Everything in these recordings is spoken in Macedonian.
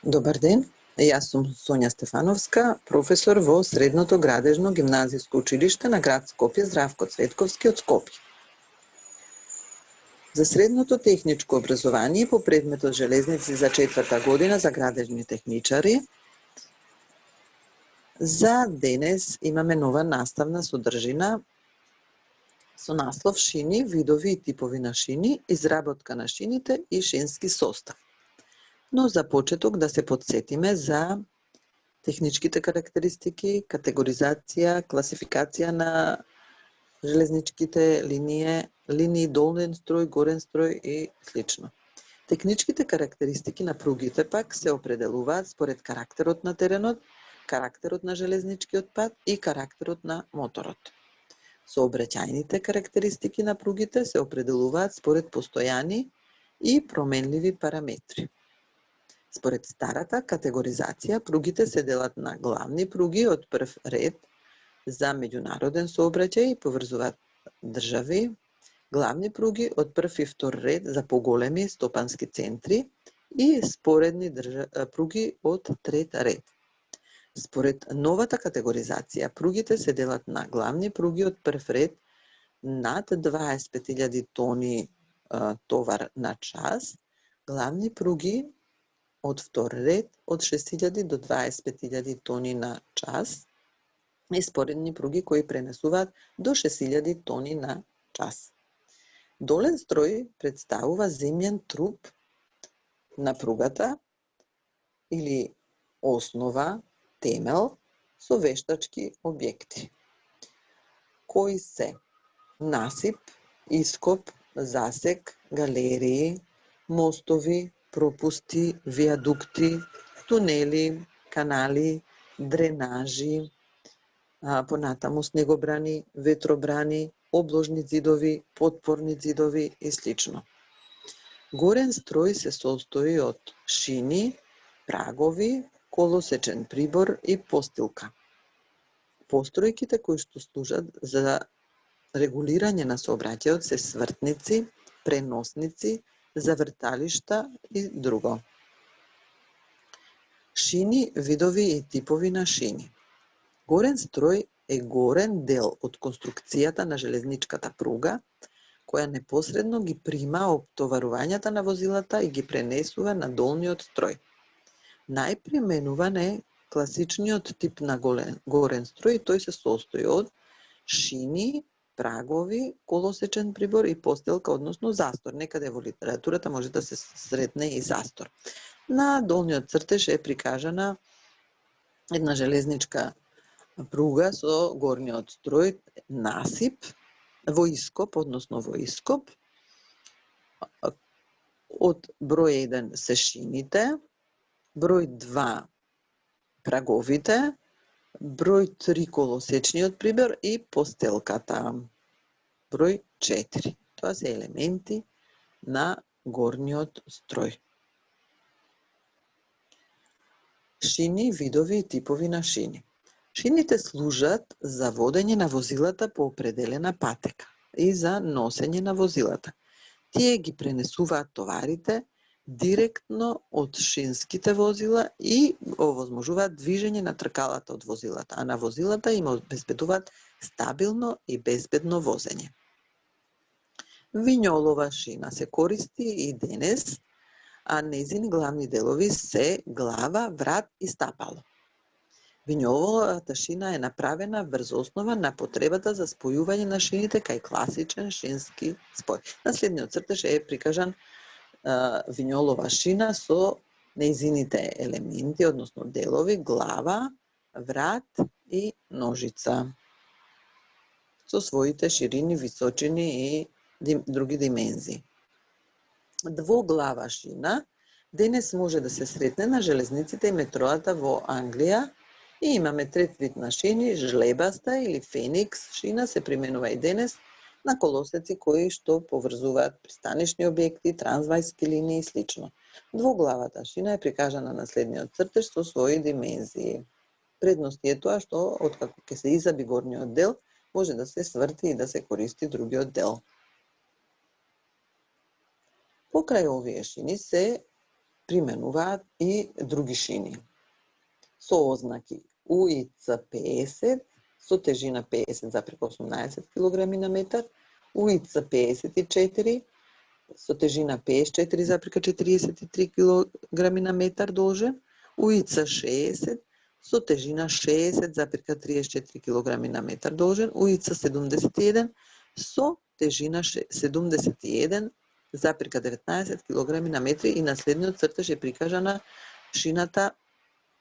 Добар ден, јас сум Сонја Стефановска, професор во Средното градежно гимназиско училиште на град Скопје Здравко Цветковски од Скопје. За средното техничко образование по предметот железници за 4-та година за градежни техничари, за денес имаме нова наставна содржина со наслов шини, видови и типови на шини, изработка на шините и шински состав. Но за почеток да се подсетиме за техничките карактеристики, категоризација, класификација на железничките линии, долен строј, горен строј и слично. Техничките карактеристики на пругите пак се определуваат според карактерот на теренот, карактерот на железничкиот пат и карактерот на моторот. Сообраќајните карактеристики на пругите се определуваат според постојани и променливи параметри. Според старата категоризација, пругите се делат на главни пруги од прв ред за меѓународен сообраќај и поврзуваат држави, главни пруги од прв и втор ред за поголеми стопански центри и споредни пруги од трет ред. Според новата категоризација, пругите се делат на главни пруги од прв ред над 25.000 тони товар на час, главни пруги од втор ред од 6.000 до 25.000 тони на час и споредни пруги кои пренесуваат до 6.000 тони на час. Долен строј представува земјен труп на пругата или основа, темел со вештачки објекти, кои се насип, ископ, засек, галерии, мостови, пропусти, виадукти, тунели, канали, дренажи, понатаму снегобрани, ветробрани, обложни ѕидови, потпорни ѕидови и слично. Горен строј се состои од шини, прагови, колосечен прибор и постилка. Постројките кои што служат за регулирање на сообраќајот се свртници, преносници, заврталишта и друго. Шини, видови и типови на шини. Горен строј е горен дел од конструкцијата на железничката пруга, која непосредно ги прима оптоварувањата на возилата и ги пренесува на долниот строј. Најприменуван е класичниот тип на горен строј, тој се состои од шини, прагови, колосечен прибор и постелка, односно застор. Некаде во литературата може да се сретне и застор. На долниот цртеж е прикажана една железничка пруга со горниот строј, насип, во ископ, од број 1 се шините, број 2 праговите, број 3 колосечниот прибор и постелката. Број 4. Тоа се елементи на горниот строј. Шини, видови и типови на шини. Шините служат за водење на возилата по определена патека и за носење на возилата. Тие ги пренесуваат товарите директно од шинските возила и овозможуваат движење на тркалата од возилата, а на возилата им обезбедуваат стабилно и безбедно возење. Винјолова шина се користи и денес, а нејзини главни делови се глава, врат и стапало. Винјоловата шина е направена врз основа на потребата за спојување на шините кај класичен шински спој. На следниот цртеж е прикажан винјолова шина со нејзините елементи, односно делови, глава, врат и ножица, со своите ширини, височини и други димензии. Двоглава шина денес може да се сретне на железниците и метроата во Англија и имаме трет вид на шини, жлебаста или феникс шина се применува и денес на колосеци кои што поврзуваат пристанишни објекти, трансвајски линии и слично. Двоглавата шина е прикажана на следниот цртеж со своји димензии. Предноста е тоа што откако ќе се изаби горниот дел, може да се сврти и да се користи другиот дел. Покрај овие шини се применуваат и други шини со ознаки УИЦ 50 со тежина 50,18 кг на метар, УИЦ 54 со тежина 54,43 кг на метар должен, УИЦ 60 со тежина 60,34 кг на метар должен, УИЦ 71 со тежина 71,19 кг на метри и на следниот цртеж е прикажана шината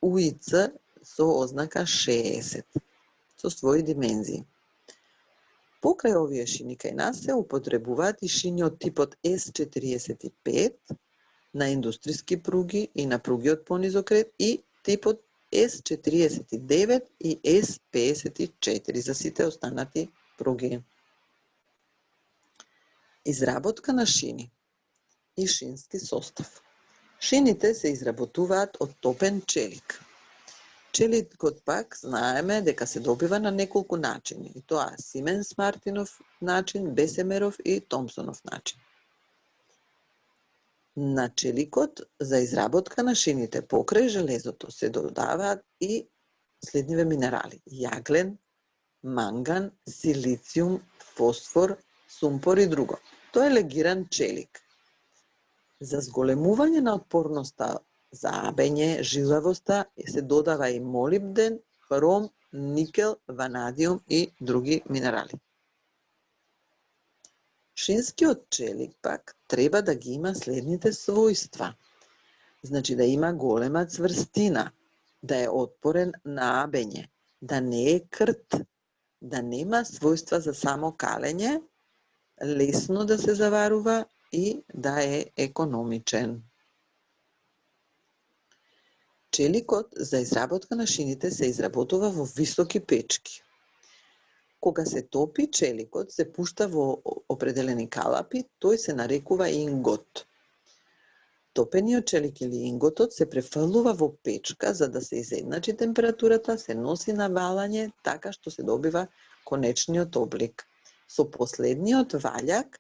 УИЦ со ознака 60 со своји димензии. Покрај овие шини кај нас се употребуваат и шини од типот S45 на индустријски пруги и на пруги од понизок ред и типот S49 и S54 за сите останати пруги. Изработка на шини и шински состав. Шините се изработуваат од топен челик. Челикот пак знаеме дека се добива на неколку начини, и тоа Сименс Мартинов начин, Бесемеров и Томсонов начин. На челикот за изработка на шините покрај железото се додаваат и следниве минерали: јаглен, манган, силициум, фосфор, сумпор и друго. Тоа е легиран челик. За зголемување на отпорноста за абење, жилавоста се додава и молибден, хром, никел, ванадиум и други минерали. Шинскиот челик пак треба да ги има следните својства. Значи да има голема цврстина, да е отпорен на абење, да не е крт, да нема својства за само калење, лесно да се заварува и да е економичен. Челикот за изработка на шините се изработува во високи печки. Кога се топи челикот, се пушта во определени калапи, тој се нарекува ингот. Топениот челик или инготот се префрлува во печка за да се изедначи температурата, се носи на валање, така што се добива конечниот облик. Со последниот ваљак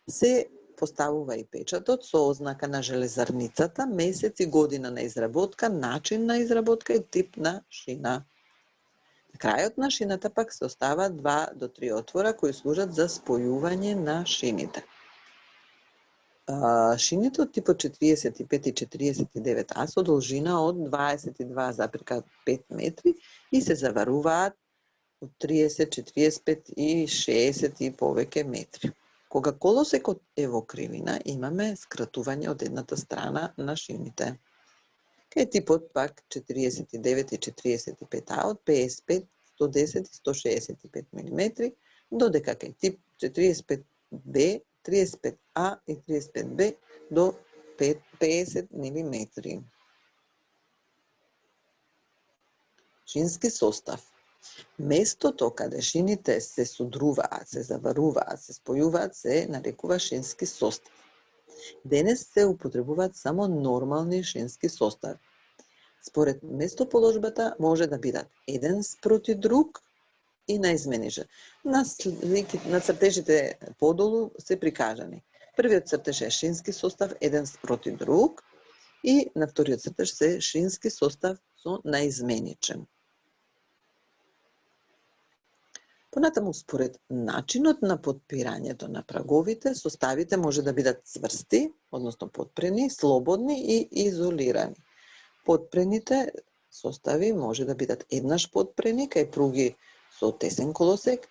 се поставува и печатот со ознака на железарницата, месец и година на изработка, начин на изработка и тип на шина. Крајот на шината пак се остава 2 до 3 отвора кои служат за спојување на шините. Шините од типот 45 и 49А со должина од 22,5 метри и се заваруваат од 30, 45 и 60 и повеќе метри. Кога колосекот е во кривина, имаме скратување од едната страна на шините. Кај типот пак 49 и 45А од 55, 110 и 165 мм, додека кај тип 45B, 35А и 35B до 50 мм. Шински состав. Местото каде шините се судруваат, се заваруваат, се спојуваат, се нарекува шински состав. Денес се употребуваат само нормални шински состави. Според местоположбата може да бидат еден спроти друг и наизменише. На цртежите подолу се прикажани. Првиот цртеж е шински состав еден спроти друг и на вториот цртеж се шински состав со наизменичен. Понатаму, според начинот на подпирањето на праговите, составите може да бидат цврсти, односно подпрени, слободни и изолирани. Подпрените состави може да бидат еднаш подпрени кај пруги со тесен колосек,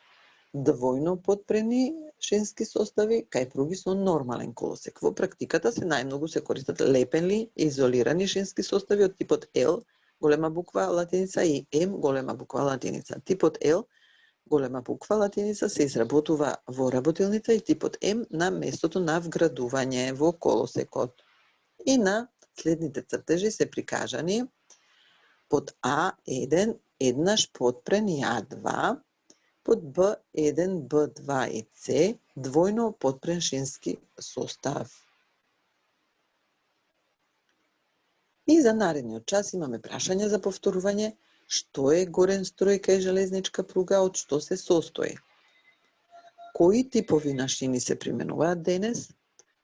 двојно подпрени шински состави кај пруги со нормален колосек. Во практиката најмногу се користат лепени и изолирани шински состави од типот L, голема буква латиница, и M, голема буква латиница. Типот L, голема буква латиница, се изработува во работилница и типот М на местото на вградување во колосекот. И на следните цртежи се прикажани под А1 еднаш подпрен и А2, под Б1, Б2 и С двојно подпрен шински состав. И за наредниот час имаме прашање за повторување. Што е горен строј кај железничка пруга, од што се состои? Кои типови на шини се применуваат денес?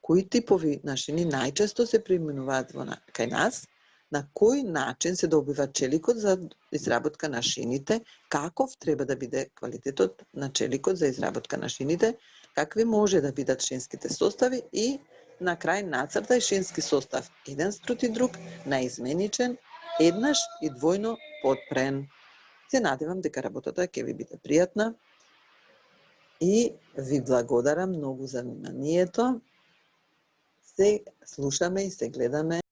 кои типови на шини најчесто се применуваат кај нас, на кој начин се добива челикот за изработка на шините, каков треба да биде квалитетот на челикот за изработка на шините, какви може да бидат шинските состави и на крај нацртај шински состав еден спроти друг, наизменичен, еднаш и двојно потпрен. Се надевам дека работата ќе ви биде пријатна и ви благодарам многу за вниманието. Се слушаме и се гледаме